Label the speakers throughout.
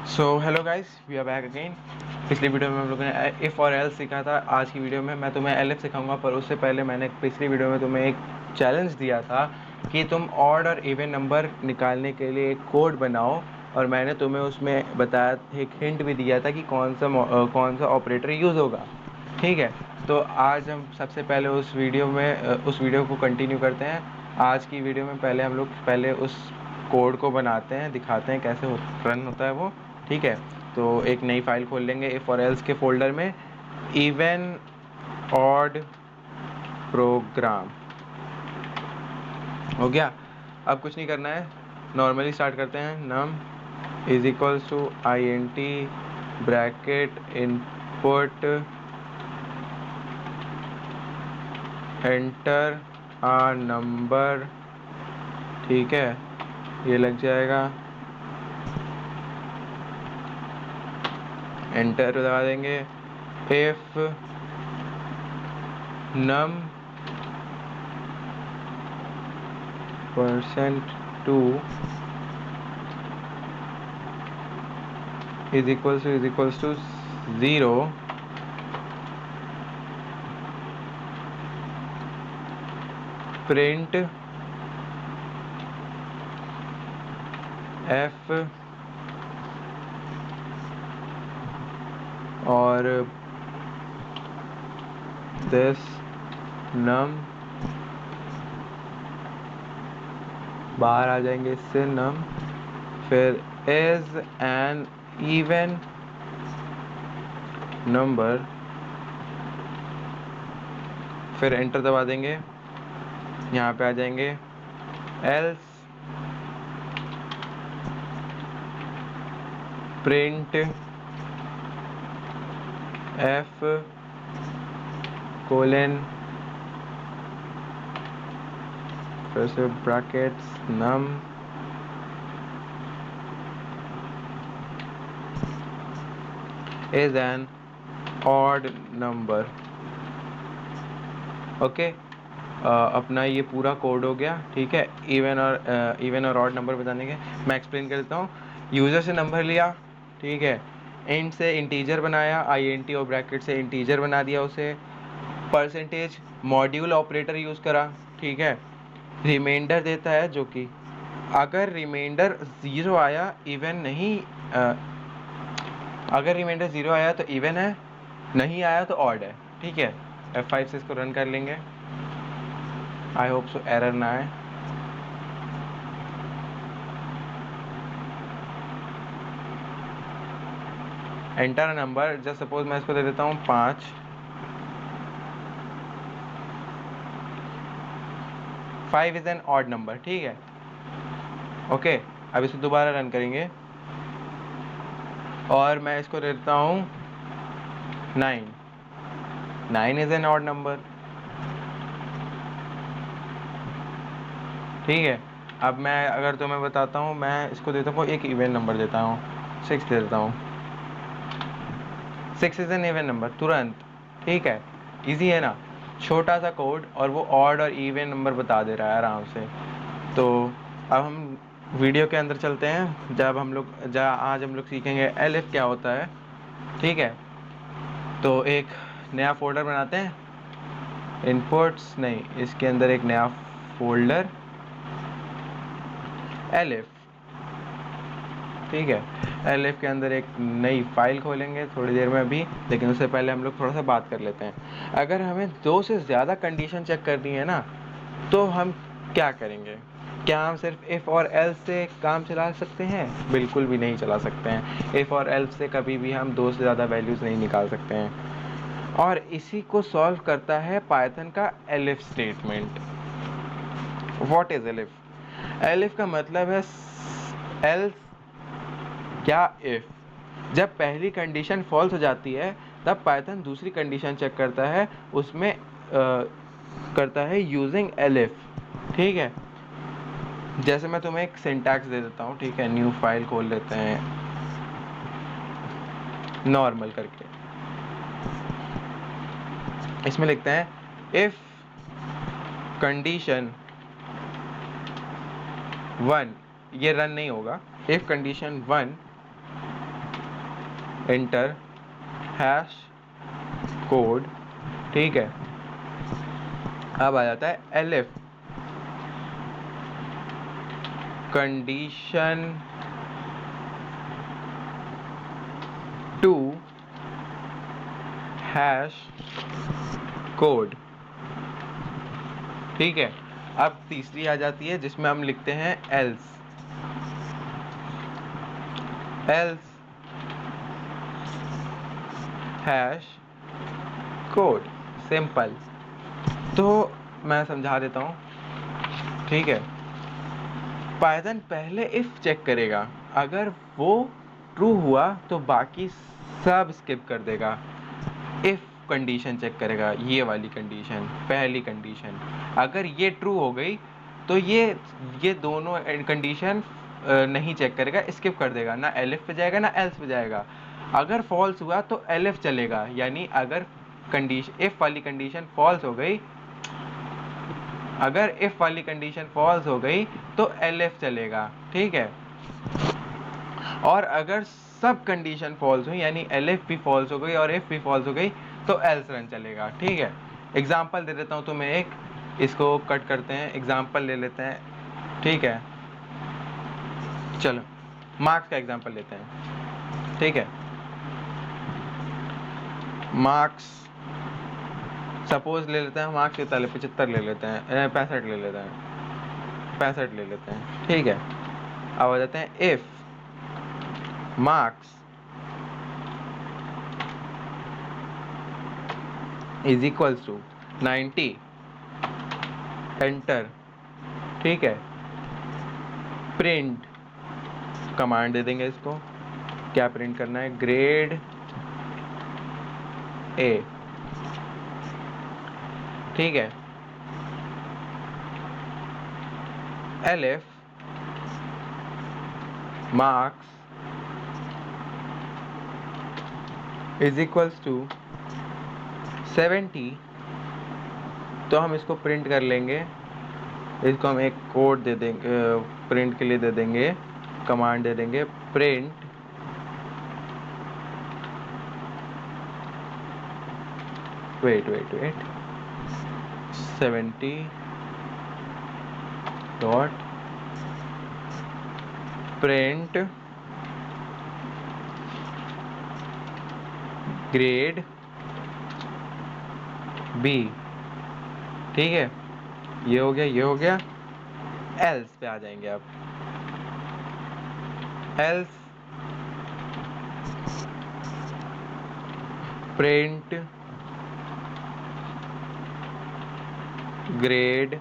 Speaker 1: So hello guys, we are back again. पिछली video में हम लोगों ने इफ़ और एल्स सीखा था। आज की वीडियो में मैं तुम्हें एलिफ सिखाऊंगा, पर उससे पहले मैंने पिछली वीडियो में तुम्हें एक चैलेंज दिया था कि तुम ऑड और इवन नंबर निकालने के लिए एक कोड बनाओ, और मैंने तुम्हें उसमें बताया, एक हिंट भी दिया था कि कौन सा ऑपरेटर यूज़ होगा। ठीक है, तो आज हम सबसे पहले उस वीडियो को कंटिन्यू करते हैं। आज की वीडियो में पहले हम लोग उस कोड को बनाते हैं, दिखाते हैं कैसे रन होता है वो। ठीक है, तो एक नई फाइल खोल लेंगे इफ और एल्स के फोल्डर में, इवन ऑड प्रोग्राम। हो गया। अब कुछ नहीं करना है, नॉर्मली स्टार्ट करते हैं। Num is equals to int bracket input enter a number. ठीक है, ये लग जाएगा, एंटर दबा देंगे। If num %2 is equals to 0, print f और this num, बाहर आ जाएंगे इससे num, फिर is an even number, फिर एंटर दबा देंगे। यहाँ पे आ जाएंगे else print f कोलन, फिर से brackets num is an odd number। Okay, अपना ये पूरा कोड हो गया। ठीक है, इवन और ऑड नंबर बताने के मैं एक्सप्लेन कर देता हूँ। यूज़र से नंबर लिया, ठीक है, इंट से इंटीजर बनाया, int और ब्रैकेट से इंटीजर बना दिया उसे, परसेंटेज मॉड्यूल ऑपरेटर यूज़ करा। ठीक है, रिमाइंडर देता है, जो कि अगर रिमाइंडर ज़ीरो आया इवन नहीं, अगर रिमाइंडर ज़ीरो आया तो इवन है, नहीं आया तो ऑड है। ठीक है, F5 से इसको रन कर लेंगे। आई होप सो एरर ना आए। एंटर नंबर, जस्ट सपोज मैं इसको दे देता हूँ 5। 5 इज एन ऑड नंबर। ठीक है, ओके। अब इसे दोबारा रन करेंगे और मैं इसको दे देता हूँ 9। 9 इज एन ऑड नंबर। ठीक है, अब मैं अगर तुम्हें बताता हूँ, मैं इसको देता हूँ एक इवन नंबर देता हूँ, 6 दे देता हूँ। 6 इज एन इवन नंबर तुरंत। ठीक है, इजी है ना, छोटा सा कोड और वो ऑड और इवन नंबर बता दे रहा है आराम से। तो अब हम वीडियो के अंदर चलते हैं, आज हम लोग सीखेंगे एलिफ क्या होता है। ठीक है, तो एक नया फोल्डर बनाते हैं, इनपुट्स नहीं, इसके अंदर एक नया फोल्डर एलिफ। ठीक है, एलिफ के अंदर एक नई फाइल खोलेंगे थोड़ी देर में अभी, लेकिन उससे पहले हम लोग थोड़ा सा बात कर लेते हैं। अगर हमें 2 से ज़्यादा कंडीशन चेक करनी है ना, तो हम क्या करेंगे? क्या हम सिर्फ इफ़ और एल्स से काम चला सकते हैं? बिल्कुल भी नहीं चला सकते हैं। इफ़ और एल्स से कभी भी हम 2 से ज़्यादा वैल्यूज़ नहीं निकाल सकते हैं। और इसी को सॉल्व करता है पाइथन का elif statement. What is elif? Elif का मतलब है एल्स क्या इफ। जब पहली कंडीशन फॉल्स हो जाती है, तब पाइथन दूसरी कंडीशन चेक करता है, उसमें करता है यूजिंग एलिफ। ठीक है, जैसे मैं तुम्हें एक सिंटैक्स दे देता हूँ। ठीक है, न्यू फाइल खोल लेते हैं नॉर्मल करके, इसमें लिखते हैं इफ कंडीशन 1, ये रन नहीं होगा, if condition 1 enter hash code, ठीक है। अब आ जाता है elif कंडीशन 2 हैश कोड, ठीक है। अब तीसरी आ जाती है जिसमें हम लिखते हैं एल्स हैश कोड, सिंपल। तो मैं समझा देता हूँ, ठीक है। पाइथन पहले इफ चेक करेगा, अगर वो ट्रू हुआ तो बाकी सब स्किप कर देगा। इफ कंडीशन चेक करेगा, ये वाली कंडीशन, पहली कंडीशन, अगर ये ट्रू हो गई तो ये दोनों कंडीशन नहीं चेक करेगा, स्किप कर देगा, ना एलिफ पे जाएगा ना एल्स पे जाएगा। अगर फॉल्स हुआ तो एलिफ चलेगा, यानी अगर कंडीशन इफ वाली कंडीशन फॉल्स हो गई, अगर इफ वाली कंडीशन फॉल्स हो गई तो एलिफ चलेगा, ठीक है। और अगर सब कंडीशन फॉल्स हुई, यानी एलिफ भी फॉल्स हो गई और इफ भी फॉल्स हो गई, तो एल्स रन चलेगा, ठीक है। एग्जाम्पल दे देता हूँ तुम्हें एक, इसको कट करते हैं, एग्जाम्पल ले लेते हैं, ठीक है। चलो मार्क्स का एग्जाम्पल लेते हैं, ठीक है। मार्क्स सपोज ले लेते हैं, मार्क्स कितना ले, 75 ले लेते हैं, 65 ले लेते हैं, 65 ले लेते हैं, ठीक है। अब आ जाते हैं if marks is equals to 90, enter, ठीक है। प्रिंट कमांड दे देंगे इसको, क्या प्रिंट करना है, ग्रेड ए, ठीक है। Elif marks is equals to 70, तो हम इसको प्रिंट कर लेंगे, इसको हम एक कोड दे देंगे, प्रिंट के लिए दे देंगे, कमांड दे देंगे, print wait 70 dot print grade B, ठीक है। ये हो गया, ये हो गया। एल्स पे आ जाएंगे अब, else print grade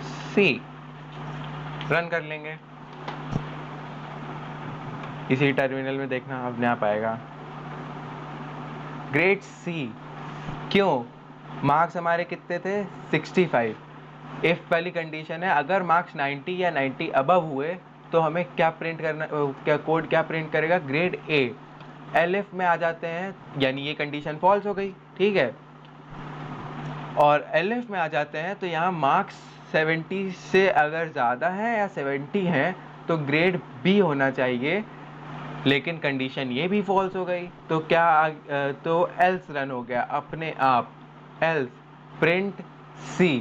Speaker 1: C, run कर लेंगे। इसी टर्मिनल में देखना अपने आप आएगा, ग्रेड सी। क्यों, मार्क्स हमारे कितने थे, 65। इफ वाली कंडीशन है, अगर मार्क्स 90 या 90 अबव हुए तो हमें क्या प्रिंट करना, क्या कोड क्या प्रिंट करेगा, ग्रेड ए। एलिफ में आ जाते हैं, यानी ये कंडीशन फॉल्स हो गई, ठीक है। और एलिफ में आ जाते हैं तो यहाँ मार्क्स 70 से अगर ज़्यादा है या 70 है तो ग्रेड बी होना चाहिए, लेकिन कंडीशन ये भी फॉल्स हो गई, तो क्या तो एल्स रन हो गया अपने आप, एल्स प्रिंट सी,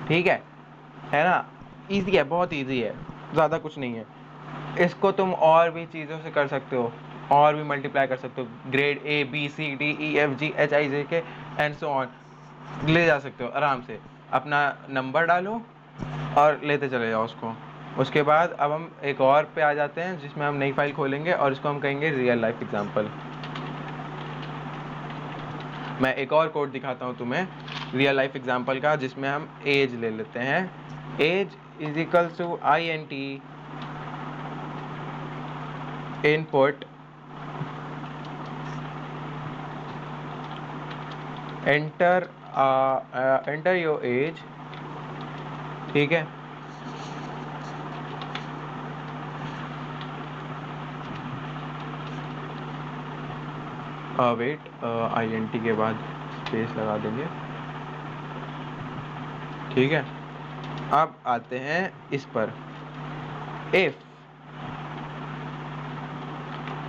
Speaker 1: ठीक है ना। इजी है, बहुत इजी है, ज़्यादा कुछ नहीं है। इसको तुम और भी चीज़ों से कर सकते हो, और भी मल्टीप्लाई कर सकते हो, grade A B C D E F G H I J K and so on ले जा सकते हो आराम से। अपना नंबर डालो और लेते चले जाओ उसको। उसके बाद अब हम एक और पे आ जाते हैं जिसमें हम नई फाइल खोलेंगे और इसको हम कहेंगे रियल लाइफ एग्जाम्पल। मैं एक और कोड दिखाता हूँ तुम्हें रियल लाइफ एग्जाम्पल का, जिसमें हम एज ले लेते हैं, age is equals to INT input enter your age, ठीक है। वेट INT के बाद स्पेस लगा देंगे, ठीक है। अब आते हैं इस पर, if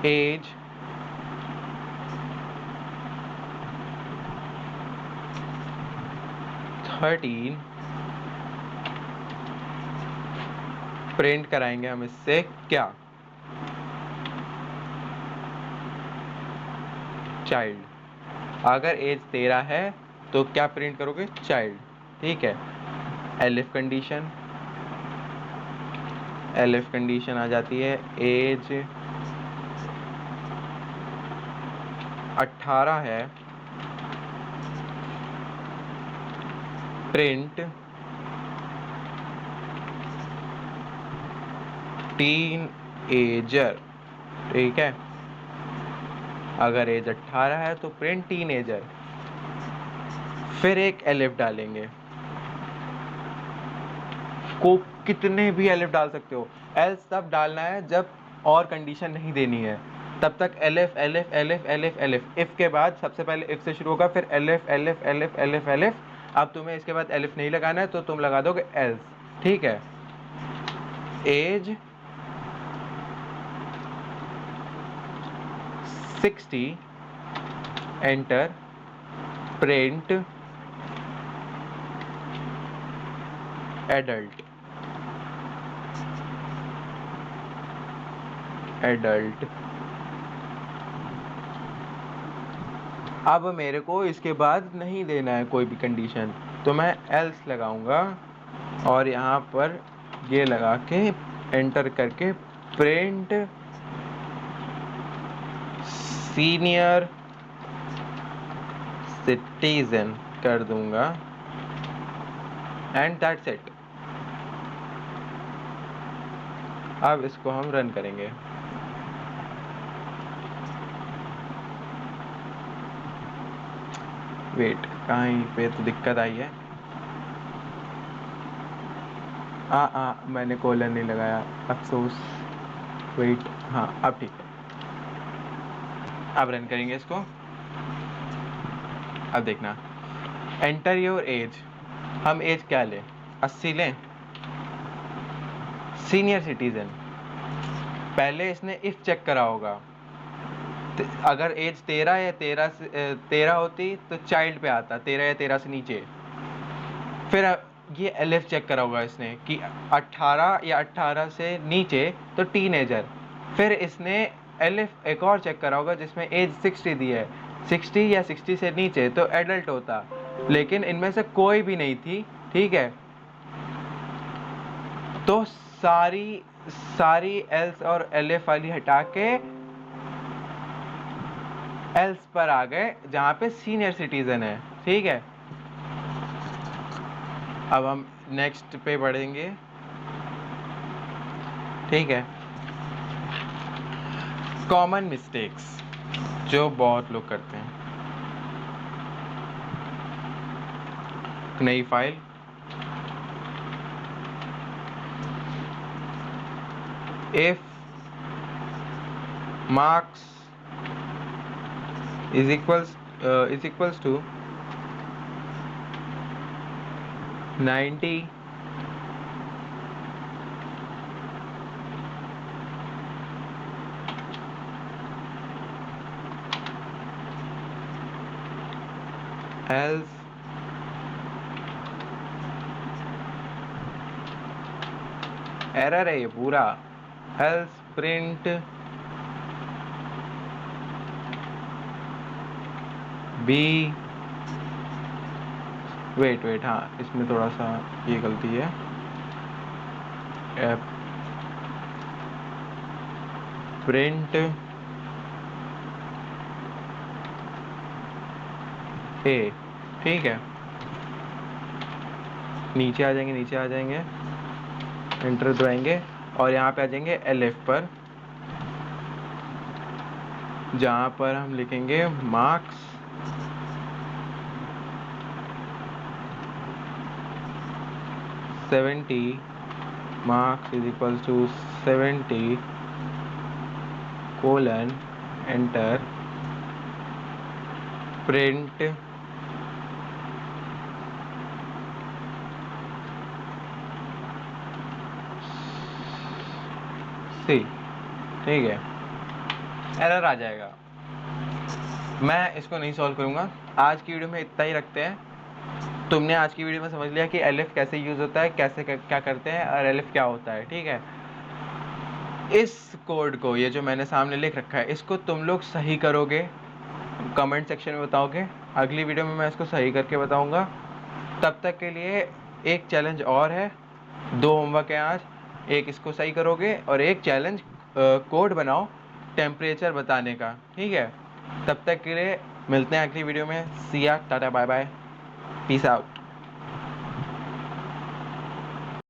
Speaker 1: age थर्टीन, प्रिंट कराएंगे हम इससे क्या, चाइल्ड। अगर एज 13 है तो क्या प्रिंट करोगे, चाइल्ड। ठीक है, एलिफ कंडीशन आ जाती है, एज 18 है, प्रिंट टीन एजर। ठीक है, अगर एज 18 है तो प्रिंट टीन एजर, फिर एक एलिफ डालेंगे, को कितने भी एलिफ डाल सकते हो, एल्स तब डालना है जब और कंडीशन नहीं देनी है, तब तक elif elif elif elif elif. If के बाद सबसे पहले इफ से शुरू होगा, फिर elif elif elif elif elif. अब तुम्हें इसके बाद एलिफ नहीं लगाना है तो तुम लगा दोगे एल्स। ठीक है, age 60, enter, print adult, adult. अब मेरे को इसके बाद नहीं देना है कोई भी कंडीशन, तो मैं एल्स लगाऊंगा और यहाँ पर ये लगा के एंटर करके प्रिंट सीनियर सिटीजन कर दूंगा, एंड दैट्स इट। अब इसको हम रन करेंगे। वेट, कहीं पे तो दिक्कत आई है। मैंने कोलन नहीं लगाया, अफसोस। वेट, हाँ अब ठीक है। अब रन करेंगे इसको। अब देखना, एंटर योर एज, हम एज क्या लें, 80 लें, सीनियर सिटीजन। पहले इसने इफ चेक करा होगा, अगर एज 13 या 13 होती तो चाइल्ड पे आता, 13 या 13 से नीचे। फिर ये एलिफ चेक करा होगा इसने कि 18 या 18 से नीचे तो टीनेजर। फिर इसने एलिफ एक और चेक करा होगा जिसमें एज 60 दी है, 60 या 60 से नीचे तो एडल्ट होता, लेकिन इनमें से कोई भी नहीं थी। ठीक है, तो सारी एल्स और एलिफ वाली हटा के एल्स पर आ गए जहां पे सीनियर सिटीजन है। ठीक है, अब हम नेक्स्ट पे बढ़ेंगे। ठीक है, कॉमन मिस्टेक्स जो बहुत लोग करते हैं। नई file, if marks is equals to 90, else error है ये पूरा, else प्रिंट बी। वेट, हाँ इसमें थोड़ा सा ये गलती है, प्रिंट ए। ठीक है, नीचे आ जाएंगे, एंटर दबाएंगे और यहाँ पे आ जाएंगे एलिफ पर, जहाँ पर हम लिखेंगे marks 70, marks is equals to 70 colon, enter, print C, ठीक है, एरर आ जाएगा। मैं इसको नहीं सॉल्व करूँगा, आज की वीडियो में इतना ही रखते हैं। तुमने आज की वीडियो में समझ लिया कि एलिफ कैसे यूज़ होता है, कैसे क्या करते हैं और एलिफ क्या होता है, ठीक है। इस कोड को, ये जो मैंने सामने लिख रखा है, इसको तुम लोग सही करोगे, कमेंट सेक्शन में बताओगे, अगली वीडियो में मैं इसको सही करके बताऊंगा। तब तक के लिए एक चैलेंज और है, 2 होमवर्क है आज, एक इसको सही करोगे और एक चैलेंज कोड बनाओ टेम्परेचर बताने का, ठीक है। तब तक के लिए मिलते हैं अगली वीडियो में। See ya, tata, bye bye, peace out.